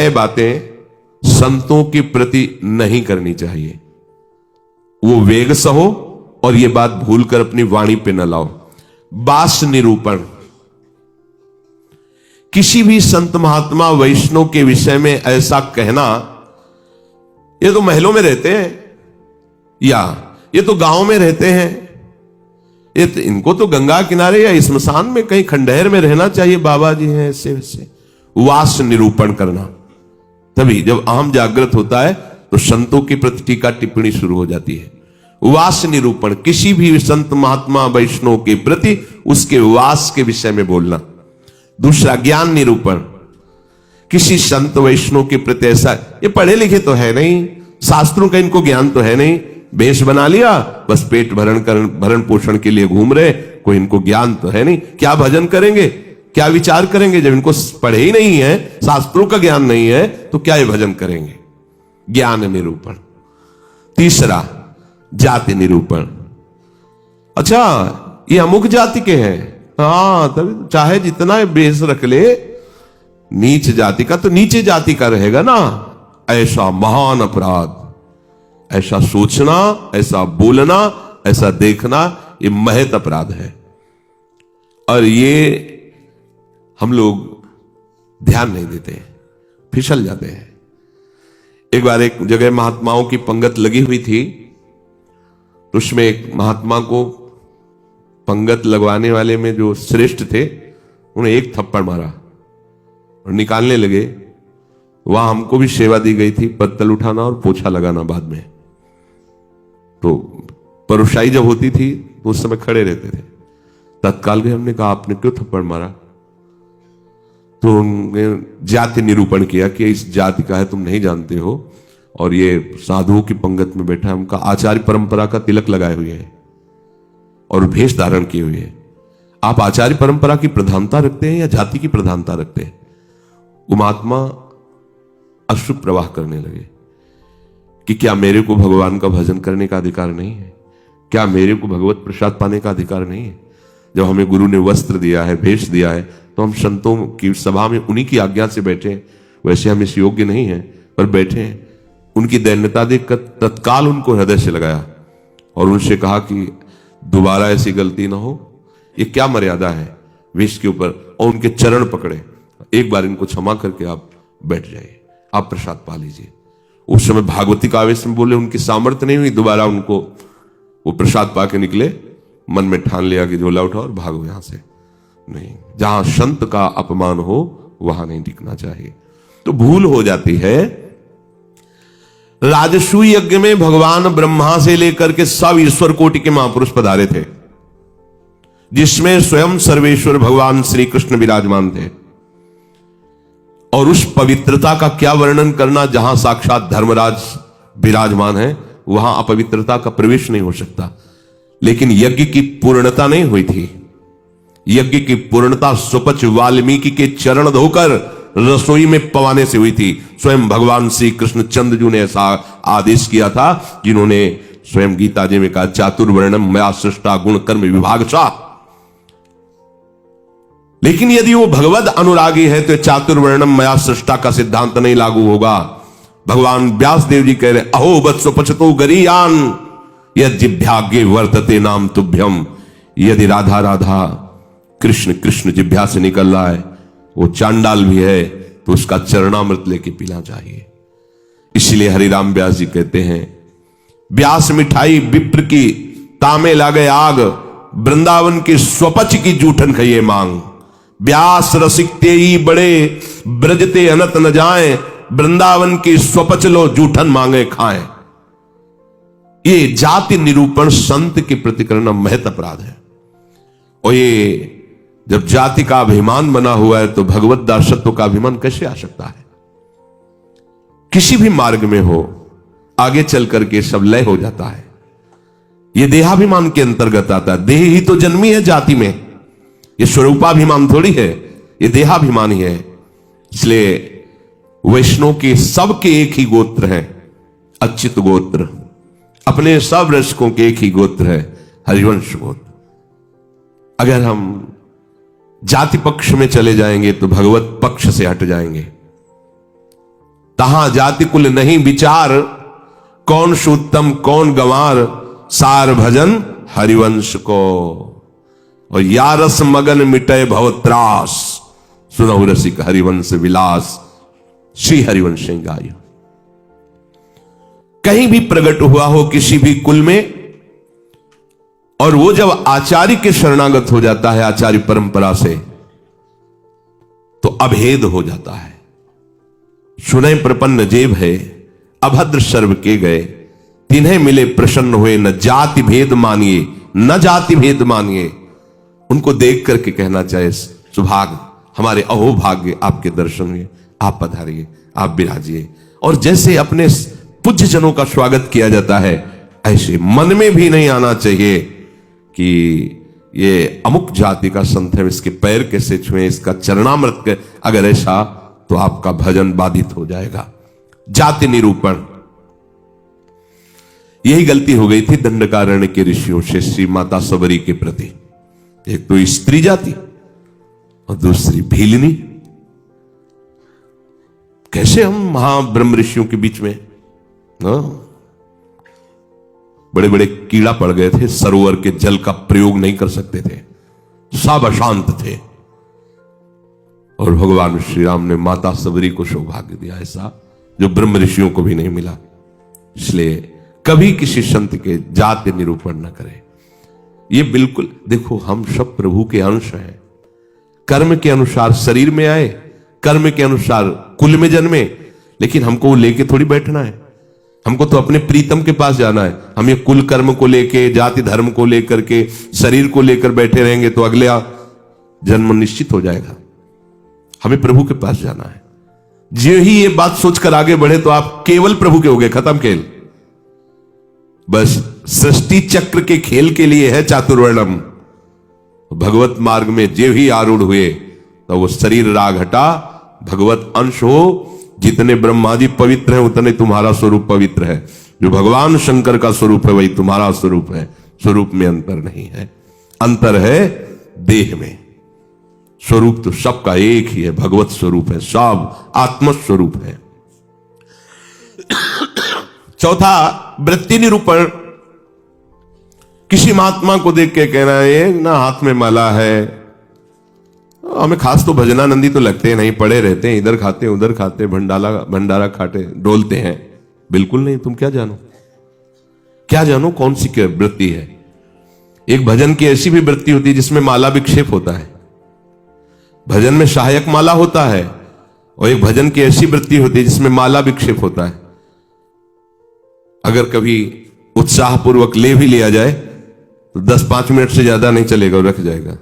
6 बातें संतों के प्रति नहीं करनी चाहिए। वो वेग सहो और ये बात भूलकर अपनी वाणी पे न लाओ। बास निरूपण, किसी भी संत महात्मा वैष्णव के विषय में ऐसा कहना, ये तो महलों में रहते हैं या ये तो गांव में रहते हैं, ये तो इनको तो गंगा किनारे या स्मशान में कहीं खंडहर में रहना चाहिए, बाबा जी हैं ऐसे वैसे। वास निरूपण करना, तभी जब अहम जागृत होता है तो संतों की प्रति टीका टिप्पणी शुरू हो जाती है। वास निरूपण, किसी भी संत महात्मा वैष्णव के प्रति उसके वास के विषय में बोलना। दूसरा ज्ञान निरूपण, किसी संत वैष्णव के प्रति ऐसा, ये पढ़े लिखे तो है नहीं, शास्त्रों का इनको ज्ञान तो है नहीं, भेष बना लिया, बस पेट भरण पोषण के लिए घूम रहे, कोई इनको ज्ञान तो है नहीं। क्या भजन करेंगे, क्या विचार करेंगे? जब इनको पढ़े ही नहीं है, शास्त्रों का ज्ञान नहीं है, तो क्या ये भजन करेंगे? ज्ञान निरूपण। तीसरा जाति निरूपण, अच्छा ये अमुक जाति के हैं, हाँ तभी चाहे जितना बेस रख ले, नीच जाति का तो नीचे जाति का रहेगा ना। ऐसा महान अपराध, ऐसा सोचना, ऐसा बोलना, ऐसा देखना, ये महत अपराध है और ये हम लोग ध्यान नहीं देते, फिसल जाते हैं। एक बार एक जगह महात्माओं की पंगत लगी हुई थी, तो उसमें एक महात्मा को पंगत लगवाने वाले में जो श्रेष्ठ थे, उन्हें एक थप्पड़ मारा और निकालने लगे। वहां हमको भी सेवा दी गई थी, पत्तल उठाना और पोछा लगाना बाद में। तो परोसाई जब होती थी तो उस समय खड़े रहते थे। तत्काल गए, हमने कहा आपने क्यों थप्पड़ मारा? तो उन्होंने जाति निरूपण किया कि इस जाति का है, तुम नहीं जानते हो, और ये साधुओं की पंगत में बैठा है, उनका आचार्य परंपरा का तिलक लगाए हुए है और भेष धारण किए हुए है। आप आचार्य परंपरा की प्रधानता रखते हैं या जाति की प्रधानता रखते हैं? वो महात्मा अश्रु प्रवाह करने लगे कि क्या मेरे को भगवान का भजन करने का अधिकार नहीं है? क्या मेरे को भगवत प्रसाद पाने का अधिकार नहीं है? जब हमें गुरु ने वस्त्र दिया है, भेष दिया है, तो हम संतों की सभा में उन्हीं की आज्ञा से बैठे हैं। वैसे हम इस योग्य नहीं हैं, पर बैठे हैं। उनकी दैन्यता देखकर तत्काल उनको हृदय से लगाया और उनसे कहा कि दोबारा ऐसी गलती ना हो। ये क्या मर्यादा है वेश के ऊपर? और उनके चरण पकड़े, एक बार इनको क्षमा करके आप बैठ जाइए, आप प्रसाद पा लीजिए। उस समय भागवती का आवेश में बोले, उनकी सामर्थ्य नहीं हुई, दोबारा उनको वो प्रसाद पाके निकले। मन में ठान लिया कि झोला उठाओ और भागो यहां से। नहीं, जहां संत का अपमान हो वहां नहीं टिकना चाहिए। तो भूल हो जाती है। राजसू यज्ञ में भगवान ब्रह्मा से लेकर के सब ईश्वर कोटि के महापुरुष पधारे थे, जिसमें स्वयं सर्वेश्वर भगवान श्री कृष्ण विराजमान थे। और उस पवित्रता का क्या वर्णन करना, जहां साक्षात धर्मराज विराजमान है, वहां अपवित्रता का प्रवेश नहीं हो सकता। लेकिन यज्ञ की पूर्णता नहीं हुई थी। यज्ञ की पूर्णता सुपच वाल्मीकि के चरण धोकर रसोई में पवाने से हुई थी। स्वयं भगवान श्री कृष्ण चंद्रजू ने ऐसा आदेश किया था, जिन्होंने स्वयं गीता जी में कहा, चातुर्वर्णम मया सृष्टा गुण कर्म विभागशः। लेकिन यदि वो भगवद अनुरागी है तो चातुर्वर्णम मया सृष्टा का सिद्धांत नहीं लागू होगा। भगवान व्यास देव जी कह रहे, अहो वत्सो पचतो गरीयान यद जिभ्याग्ये वर्तते नाम तुभ्यम। यदि राधा राधा कृष्ण कृष्ण जिभ्या से निकल रहा है, वो चांडाल भी है, तो उसका चरणामृत लेके पीना चाहिए। इसलिए हरिराम व्यास जी कहते हैं, व्यास मिठाई विप्र की तामे लागे आग, वृंदावन की स्वपच की जूठन खइए मांग। व्यास रसिकते ही बड़े ब्रजते अनत न जाए, वृंदावन की स्वपच लो जूठन मांगे खाएं। ये जाति निरूपण संत के प्रति करना महत अपराध है। और ये जब जाति का अभिमान बना हुआ है, तो भगवत दासत्व का अभिमान कैसे आ सकता है? किसी भी मार्ग में हो, आगे चल करके सब लय हो जाता है। ये देहाभिमान के अंतर्गत आता है। देह ही तो जन्मी है जाति में, ये स्वरूपाभिमान थोड़ी है, ये देहाभिमान ही है। इसलिए वैष्णव के सबके एक ही गोत्र है, अच्युत गोत्र। अपने सब रसकों के एक ही गोत्र है, हरिवंश गोत्र। अगर हम जाति पक्ष में चले जाएंगे तो भगवत पक्ष से हट जाएंगे। तहां जाति कुल नहीं विचार, कौन सुत्तम कौन गंवार, सार भजन हरिवंश को। और या रस मगन मिटे भव त्रास, सुनहु रसिक हरिवंश विलास, श्री हरिवंश गाय। कहीं भी प्रकट हुआ हो किसी भी कुल में, और वो जब आचार्य के शरणागत हो जाता है, आचार्य परंपरा से, तो अभेद हो जाता है। सुनय प्रपन्न जेब है, अभद्र सर्व के गए, तिन्हें मिले प्रसन्न हुए, न जाति भेद मानिए, न जाति भेद मानिए। उनको देख करके कहना चाहे सुभाग, हमारे अहोभाग्य आपके दर्शन हुए, आप पधारिए, आप विराजिए। और जैसे अपने पूज्य जनों का स्वागत किया जाता है, ऐसे मन में भी नहीं आना चाहिए कि ये अमुक जाति का संत है, इसके पैर कैसे छुए, इसका चरणामृत, अगर ऐसा तो आपका भजन बाधित हो जाएगा। जाति निरूपण, यही गलती हो गई थी दंडकारण्य के ऋषियों से श्री माता सबरी के प्रति। एक तो स्त्री जाति और दूसरी भीलनी। कैसे हम महाब्रह्म ऋषियों के बीच में बड़े बड़े कीड़ा पड़ गए थे, सरोवर के जल का प्रयोग नहीं कर सकते थे, सब अशांत थे। और भगवान श्री राम ने माता सबरी को सौभाग्य दिया ऐसा जो ब्रह्म ऋषियों को भी नहीं मिला। इसलिए कभी किसी संत के जाति निरूपण न करें। ये बिल्कुल देखो, हम सब प्रभु के अंश हैं। कर्म के अनुसार शरीर में आए, कर्म के अनुसार कुल में जन्मे, लेकिन हमको वो लेके थोड़ी बैठना है। हमको तो अपने प्रीतम के पास जाना है। हम ये कुल कर्म को लेके, जाति धर्म को लेकर के, शरीर को लेकर बैठे रहेंगे तो अगले जन्म निश्चित हो जाएगा। हमें प्रभु के पास जाना है। जो ही ये बात सोचकर आगे बढ़े तो आप केवल प्रभु के हो गए, खत्म खेल। बस सृष्टि चक्र के खेल के लिए है चातुर्वर्णम। भगवत मार्ग में जे ही आरूढ़ हुए तो वो शरीर राग हटा, भगवत अंश हो। जितने ब्रह्मादि पवित्र हैं उतने तुम्हारा स्वरूप पवित्र है। जो भगवान शंकर का स्वरूप है वही तुम्हारा स्वरूप है। स्वरूप में अंतर नहीं है, अंतर है देह में। स्वरूप तो सबका एक ही है, भगवत स्वरूप है, सब आत्म स्वरूप है। चौथा, वृत्ति निरूपण। किसी महात्मा को देख के कहना है ना हाथ में माला है, हमें खास तो भजनानंदी तो लगते नहीं, पड़े रहते हैं, इधर खाते उधर खाते, भंडारा खाते डोलते हैं। बिल्कुल नहीं। तुम क्या जानो, क्या जानो कौन सी क्या वृत्ति है। एक भजन की ऐसी भी वृत्ति होती है जिसमें माला विक्षेप होता है। भजन में सहायक माला होता है, और एक भजन की ऐसी वृत्ति होती है जिसमें माला विक्षेप होता है। अगर कभी उत्साहपूर्वक ले भी लिया जाए तो 10-5 मिनट से ज्यादा नहीं चलेगा, रख जाएगा।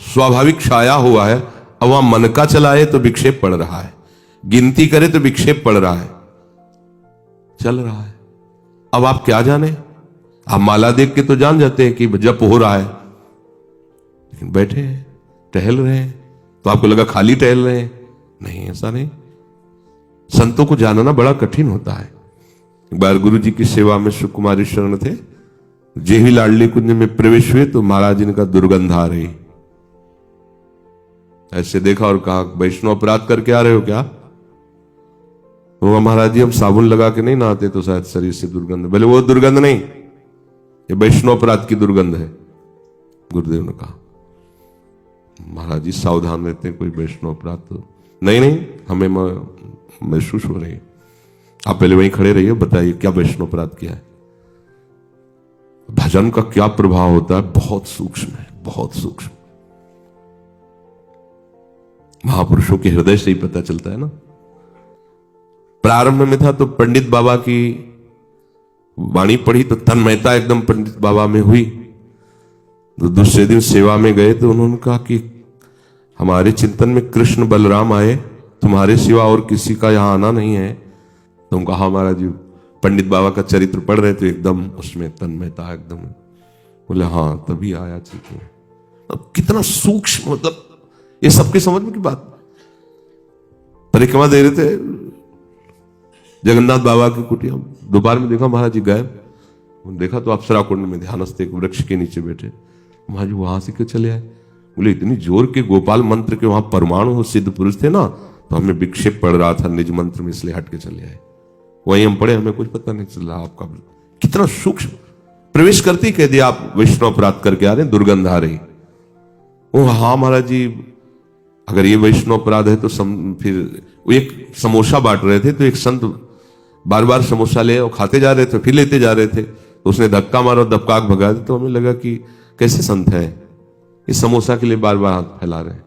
स्वाभाविक छाया हुआ है, अब वहां मन का चलाए तो विक्षेप पड़ रहा है, गिनती करे तो विक्षेप पड़ रहा है, चल रहा है। अब आप क्या जाने, आप माला देख के तो जान जाते हैं कि जप हो रहा है, लेकिन बैठे हैं, टहल रहे हैं, तो आपको लगा खाली टहल रहे हैं। नहीं, ऐसा नहीं। संतों को जानना बड़ा कठिन होता है। एक बार गुरु जी की सेवा में सुकुमारी शरण थे, जे ही लाडली कुंज में प्रवेश हुए तो महाराज जी का दुर्गंध आ रही। ऐसे देखा और कहा, वैष्णव अपराध करके आ रहे हो क्या? वो महाराज जी हम साबुन लगा के नहीं नहाते तो शायद शरीर से दुर्गंध। बोले वो दुर्गंध नहीं, ये वैष्णव अपराध की दुर्गंध है। गुरुदेव ने कहा, महाराज जी सावधान रहते हैं, कोई वैष्णव अपराध तो नहीं, हमें महसूस हो रही है। आप पहले वहीं खड़े रहिए, बताइए क्या वैष्णव अपराध किया है। भजन का क्या प्रभाव होता है, बहुत सूक्ष्म है, बहुत सूक्ष्म। महापुरुषों के हृदय से ही पता चलता है ना। प्रारंभ में था तो पंडित बाबा की वाणी पढ़ी तो तन्मयता एकदम पंडित बाबा में हुई। तो दूसरे दिन सेवा में गए तो उन्होंने कहा कि हमारे चिंतन में कृष्ण बलराम आए, तुम्हारे सिवा और किसी का यहां आना नहीं है। तो उनका हाँ महाराज जी, पंडित बाबा का चरित्र पढ़ रहे तो एकदम उसमें तन्मयता एकदम। बोले हाँ तभी आया चीज। अब कितना सूक्ष्म, मतलब ये सबके समझ में की बात। परिक्रमा दे रहे थे जगन्नाथ बाबा की कुटिया, दोपहर में देखा महाराज जी गायब। देखा तो अप्सरा कुंड में ध्यानस्थ एक वृक्ष के नीचे बैठे। महाराज जी वहां से क्यों चले आए? बोले इतनी जोर के गोपाल मंत्र के वहां परमाणु सिद्ध पुरुष थे ना, तो हमें विक्षेप पड़ रहा था निज मंत्र में, इसलिए हट के चले आए। वहीं हम पढ़े, हमें कुछ पता नहीं चल रहा। आपका कितना सूक्ष्म प्रवेश करते ही कह दिया आप वैष्णव अपराध करके आ रहे हैं, दुर्गंध आ रही। ओ हाँ महाराज जी, अगर ये वैष्णव अपराध है तो फिर वो एक समोसा बांट रहे थे, तो एक संत बार बार समोसा ले और खाते जा रहे थे, फिर लेते जा रहे थे, तो उसने धक्का मारा और दबकाक भगा दिया। तो हमें लगा कि कैसे संत है, इस समोसा के लिए बार बार हाथ फैला रहे हैं।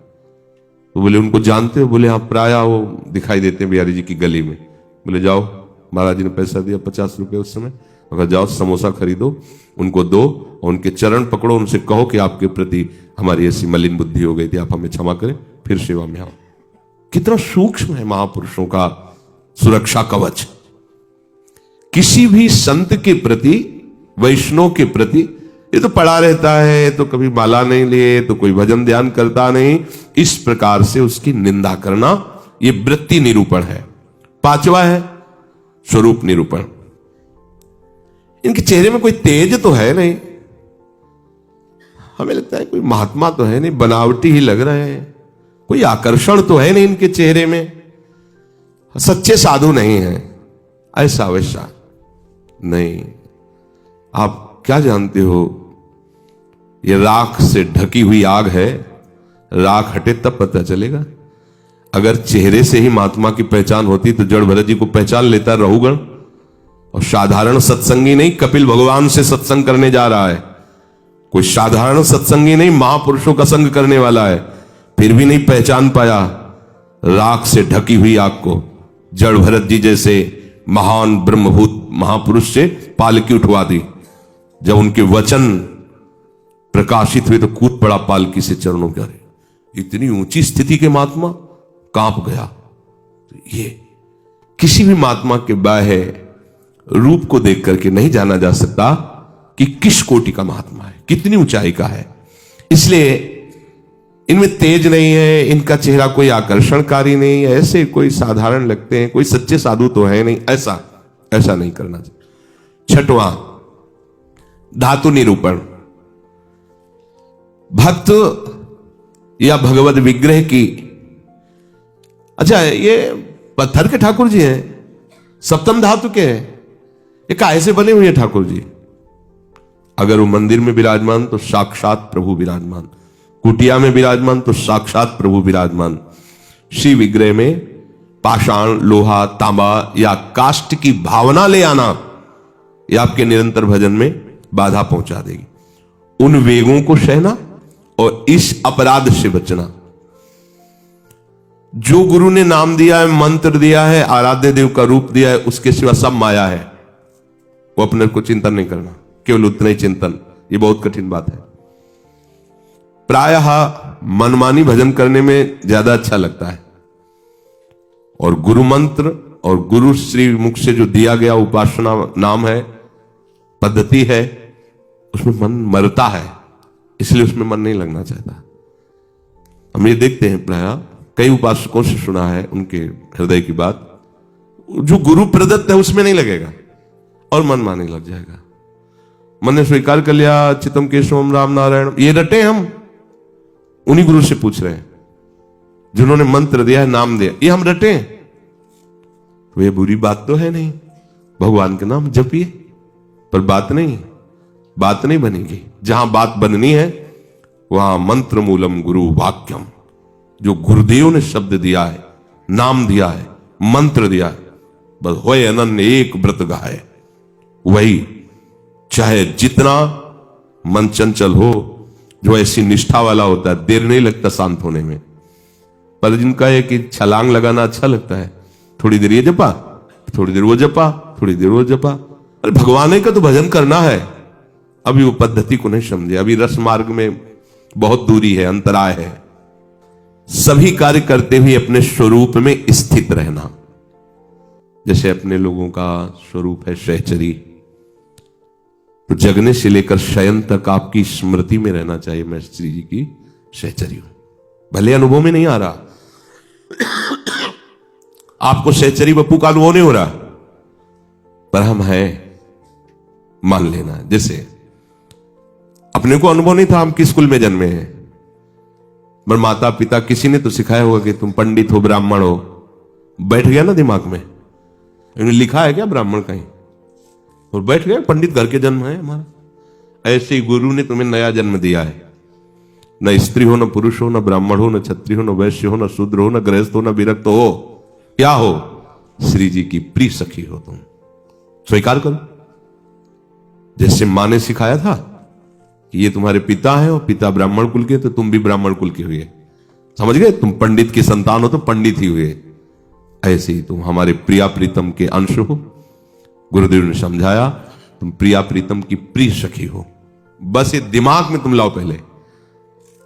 तो बोले उनको जानते हो? बोले हाँ, प्राय वो दिखाई देते हैं बिहारी जी की गली में। बोले जाओ, महाराज जी ने पैसा दिया 50 रुपए उस समय, अगर जाओ समोसा खरीदो, उनको दो और उनके चरण पकड़ो, उनसे कहो कि आपके प्रति हमारी ऐसी मलिन बुद्धि हो गई थी, आप हमें क्षमा करें, फिर सेवा में आओ। कितना सूक्ष्म है महापुरुषों का सुरक्षा कवच। किसी भी संत के प्रति, वैष्णव के प्रति, ये तो पड़ा रहता है, तो कभी माला नहीं लिए, तो कोई भजन ध्यान करता नहीं, इस प्रकार से उसकी निंदा करना, ये वृत्ति निरूपण है। पांचवा है स्वरूप निरूपण। इनके चेहरे में कोई तेज तो है नहीं, हमें लगता है कोई महात्मा तो है नहीं, बनावटी ही लग रहे हैं, कोई आकर्षण तो है नहीं इनके चेहरे में, सच्चे साधु नहीं है, ऐसा वैसा नहीं। आप क्या जानते हो, ये राख से ढकी हुई आग है, राख हटे तब पता चलेगा। अगर चेहरे से ही महात्मा की पहचान होती तो जड़ भरत जी को पहचान लेता रहुगण। और साधारण सत्संगी नहीं, कपिल भगवान से सत्संग करने जा रहा है, कोई साधारण सत्संगी नहीं, महापुरुषों का संग करने वाला है, फिर भी नहीं पहचान पाया राख से ढकी हुई आग को। जड़ भरत जी जैसे महान ब्रह्मभूत महापुरुष से पालकी उठवा दी, जब उनके वचन प्रकाशित हुए तो कूद पड़ा पालकी से चरणों के। इतनी ऊंची स्थिति के महात्मा कांप गया। ये किसी भी महात्मा के बाह्य रूप को देख करके नहीं जाना जा सकता कि किस कोटि का महात्मा है, कितनी ऊंचाई का है। इसलिए इनमें तेज नहीं है, इनका चेहरा कोई आकर्षणकारी नहीं है, ऐसे कोई साधारण लगते हैं, कोई सच्चे साधु तो है नहीं, ऐसा नहीं करना चाहिए। छठवां धातु निरूपण। भक्त या भगवत विग्रह की, अच्छा ये पत्थर के ठाकुर जी हैं, सप्तम धातु के हैं, ये काहे से बने हुए हैं ठाकुर जी? अगर वो मंदिर में विराजमान तो साक्षात प्रभु विराजमान, कुटिया में विराजमान तो साक्षात प्रभु विराजमान। श्री विग्रह में पाषाण, लोहा, तांबा या काष्ठ की भावना ले आना, ये आपके निरंतर भजन में बाधा पहुंचा देगी। उन वेगों को सहना और इस अपराध से बचना। जो गुरु ने नाम दिया है, मंत्र दिया है, आराध्य देव का रूप दिया है, उसके सिवा सब माया है, वो अपने को चिंतन नहीं करना, केवल उतना ही चिंतन। ये बहुत कठिन बात है। प्रायः मनमानी भजन करने में ज्यादा अच्छा लगता है, और गुरु मंत्र और गुरु श्री मुख से जो दिया गया उपासना नाम है, पद्धति है, उसमें मन मरता है, इसलिए उसमें मन नहीं लगना चाहता। हम ये देखते हैं, प्रायः कई उपासकों से सुना है उनके हृदय की बात, जो गुरु प्रदत्त है उसमें नहीं लगेगा और मन माने लग जाएगा। मन ने स्वीकार कर लिया चितम केशवम राम नारायण, ये रटे हम उन्हीं गुरु से पूछ रहे हैं जिन्होंने मंत्र दिया है, नाम दिया, ये हम रटे। तो ये बुरी बात तो है नहीं, भगवान के नाम जपिए, पर बात नहीं बनेगी। जहां बात बननी है वहां मंत्र मूलम गुरु वाक्यम, जो गुरुदेव ने शब्द दिया है, नाम दिया है, मंत्र दिया है, बस होए अनन्य एक व्रत गाए, वही। चाहे जितना मन चंचल हो, जो ऐसी निष्ठा वाला होता है, देर नहीं लगता शांत होने में। पर जिनका है कि छलांग लगाना अच्छा लगता है, थोड़ी देर ये जपा, थोड़ी देर वो जपा, थोड़ी देर वो जपा, अरे भगवान का तो भजन करना है। अभी वो पद्धति को नहीं समझे, अभी रस मार्ग में बहुत दूरी है, अंतराय है। सभी कार्य करते हुए अपने स्वरूप में स्थित रहना। जैसे अपने लोगों का स्वरूप है सहचरी, तो जगने से लेकर शयन तक आपकी स्मृति में रहना चाहिए, मैं श्री जी की सहचरी हूं। भले अनुभव में नहीं आ रहा, आपको सहचरी बप्पू का अनुभव नहीं हो रहा, पर हम हैं, मान लेना। जैसे अपने को अनुभव नहीं था हम किस कुल में जन्मे हैं, पर माता पिता किसी ने तो सिखाया होगा कि तुम पंडित हो, ब्राह्मण हो, बैठ गया ना दिमाग में। इन्होंने लिखा है क्या ब्राह्मण कहीं, और बैठ गए पंडित घर के जन्म है हमारा। ऐसे ही गुरु ने तुम्हें नया जन्म दिया है। न स्त्री हो, न पुरुष हो, न ब्राह्मण हो, न क्षत्रिय हो, न वैश्य हो, न शूद्र हो, न गृहस्थ हो, न विरक्त हो। क्या हो? श्री जी की प्रिय सखी हो तुम। स्वीकार करो। जैसे मां ने सिखाया था कि ये तुम्हारे पिता हैं और पिता ब्राह्मण कुल के, तो तुम भी ब्राह्मण कुल के हुए। समझ गए? तुम पंडित की संतान हो तो पंडित ही हुए। ऐसे ही तुम हमारे प्रिया प्रीतम के अंश हो। गुरुदेव ने समझाया तुम प्रिया प्रीतम की प्रिय सखी हो। बस ये दिमाग में तुम लाओ पहले,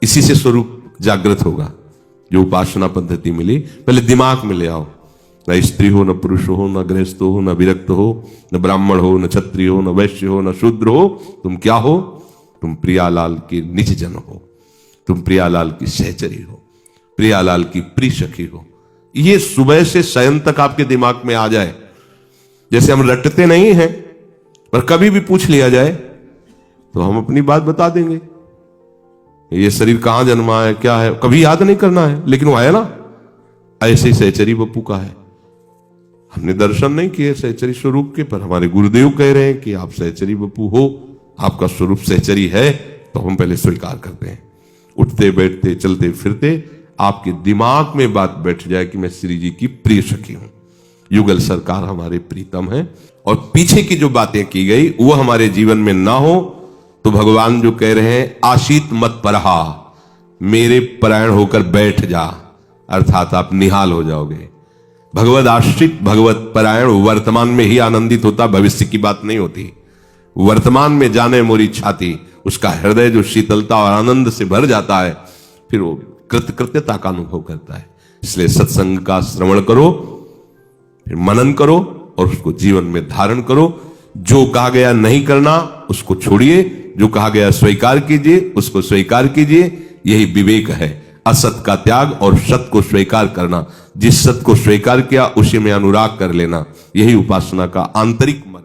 इसी से स्वरूप जागृत होगा। जो उपासना पद्धति मिली पहले दिमाग में ले आओ। न स्त्री हो, न पुरुष हो, न गृहस्थ हो, न विरक्त हो, न ब्राह्मण हो, न क्षत्रिय हो, न वैश्य हो, न शूद्र हो। तुम क्या हो? तुम प्रियालाल के निज जन हो। तुम प्रियालाल की सहचरी हो, प्रियालाल की प्रिय सखी हो। ये सुबह से शयन तक आपके दिमाग में आ जाए। जैसे हम रटते नहीं हैं, पर कभी भी पूछ लिया जाए तो हम अपनी बात बता देंगे। ये शरीर कहां जन्मा है, क्या है, कभी याद नहीं करना है, लेकिन वो है ना। ऐसे ही सहचरी बप्पू का है। हमने दर्शन नहीं किए सहचरी स्वरूप के, पर हमारे गुरुदेव कह रहे हैं कि आप सहचरी बप्पू हो, आपका स्वरूप सहचरी है, तो हम पहले स्वीकार करते हैं। उठते बैठते चलते फिरते आपके दिमाग में बात बैठ जाए कि मैं श्री जी की प्रिय सखी हूं। युगल सरकार हमारे प्रीतम है, और पीछे की जो बातें की गई वो हमारे जीवन में ना हो, तो भगवान जो कह रहे हैं आशीत मत परहा, मेरे परायण होकर बैठ जा, अर्थात आप निहाल हो जाओगे। भगवत आश्रित भगवत परायण वर्तमान में ही आनंदित होता, भविष्य की बात नहीं होती। वर्तमान में जाने मोरी छाती, उसका हृदय जो शीतलता और आनंद से भर जाता है, फिर वो कृतकृत्यता का अनुभव करता है। इसलिए सत्संग का श्रवण करो, फिर मनन करो और उसको जीवन में धारण करो। जो कहा गया नहीं करना उसको छोड़िए, जो कहा गया स्वीकार कीजिए उसको स्वीकार कीजिए। यही विवेक है, असत का त्याग और सत को स्वीकार करना। जिस सत को स्वीकार किया उसी में अनुराग कर लेना, यही उपासना का आंतरिक मर्म।